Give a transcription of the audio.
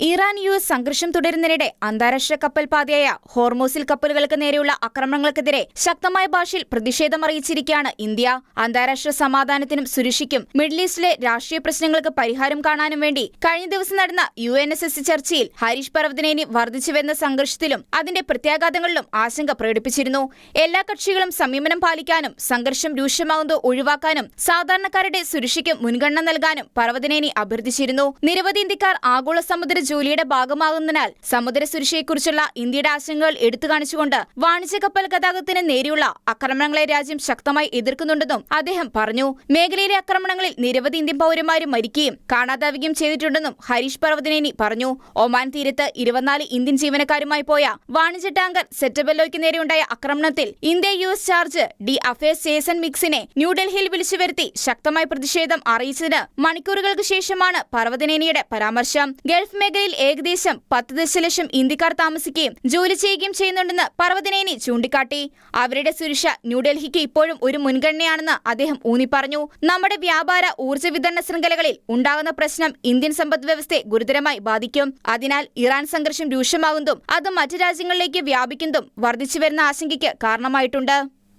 Iran US സംഘർഷം തുടരുന്നതിനിടെ അന്താരാഷ്ട്ര കപ്പൽ പാതയായ ഹോർമൂസിൽ കപ്പലുകൾക്ക് നേരെയുള്ള ആക്രമണങ്ങൾക്കെതിരെ ശക്തമായ ഭാഷയിൽ പ്രതിഷേധമറിയിച്ചിരിക്കുകയാണ് ഇന്ത്യ. അന്താരാഷ്ട്ര സമാധാനത്തിനും സുരക്ഷയ്ക്കും മിഡിൽ ഈസ്റ്റിലെ രാഷ്ട്രീയ പ്രശ്നങ്ങൾക്ക് പരിഹാരം കാണാനും വേണ്ടി കഴിഞ്ഞ ദിവസം നടന്ന UNSC ചർച്ചയിൽ ഹരീഷ് പർവതനേനി വർദ്ധിച്ചുവരുന്ന സംഘർഷത്തിലും അതിന്റെ പ്രത്യാഘാതങ്ങളിലും ആശങ്ക പ്രകടിപ്പിച്ചിരുന്നു. എല്ലാ കക്ഷികളും സംയമനം പാലിക്കാനും സംഘർഷം രൂക്ഷമാകുന്നത് ഒഴിവാക്കാനും സാധാരണക്കാരുടെ സുരക്ഷയ്ക്ക് മുൻഗണന നൽകാനും പർവതനേനി അഭ്യർത്ഥിച്ചിരുന്നു. നിരവധി ഇന്ത്യക്കാർ ആഗോള സമുദ്ര ജോലിയുടെ ഭാഗമാകുന്നതിനാൽ സമുദ്ര സുരക്ഷയെക്കുറിച്ചുള്ള ഇന്ത്യയുടെ ആശങ്കകൾ എടുത്തു കാണിച്ചുകൊണ്ട് വാണിജ്യ കപ്പൽ ഗതാഗതത്തിന് നേരെയുള്ള ആക്രമണങ്ങളെ രാജ്യം ശക്തമായി എതിർക്കുന്നുണ്ടെന്നും അദ്ദേഹം പറഞ്ഞു. മേഖലയിലെ ആക്രമണങ്ങളിൽ നിരവധി ഇന്ത്യൻ പൗരന്മാരും മരിക്കുകയും കാണാതാവുകയും ചെയ്തിട്ടുണ്ടെന്നും ഹരീഷ് പർവതനേനി പറഞ്ഞു. ഒമാൻ തീരത്ത് 24 ഇന്ത്യൻ ജീവനക്കാരുമായി പോയ വാണിജ്യ ടാങ്കർ സെറ്റബെല്ലോയ്ക്ക് നേരെയുണ്ടായ ആക്രമണത്തിൽ India US charge d' affaires Jason മിക്സിനെ ന്യൂഡൽഹിയിൽ വിളിച്ചു വരുത്തി ശക്തമായ പ്രതിഷേധം അറിയിച്ചതിന് മണിക്കൂറുകൾക്ക് ശേഷമാണ് പർവതനേനിയുടെ പരാമർശം. ഗൾഫ് മേഖലയിൽ ഏകദേശം 10 ദശലക്ഷം ഇന്ത്യക്കാർ താമസിക്കുകയും ജോലി ചെയ്യുകയും ചെയ്യുന്നുണ്ടെന്ന് പർവതനേനി ചൂണ്ടിക്കാട്ടി. അവരുടെ സുരക്ഷ ന്യൂഡൽഹിക്ക് ഇപ്പോഴും ഒരു മുൻഗണനയാണെന്ന് അദ്ദേഹം ഊന്നിപ്പറഞ്ഞു. നമ്മുടെ വ്യാപാര ഊർജ്ജ വിതരണ ശൃംഖലകളിൽ ഉണ്ടാകുന്ന പ്രശ്നം ഇന്ത്യൻ സമ്പദ് വ്യവസ്ഥയെ ഗുരുതരമായി ബാധിക്കും. അതിനാൽ ഇറാൻ സംഘർഷം രൂക്ഷമാകുന്നതും അത് മറ്റ് രാജ്യങ്ങളിലേക്ക് വ്യാപിക്കുന്നതും വർദ്ധിച്ചുവരുന്ന ആശങ്കയ്ക്ക് കാരണമായിട്ടുണ്ട്.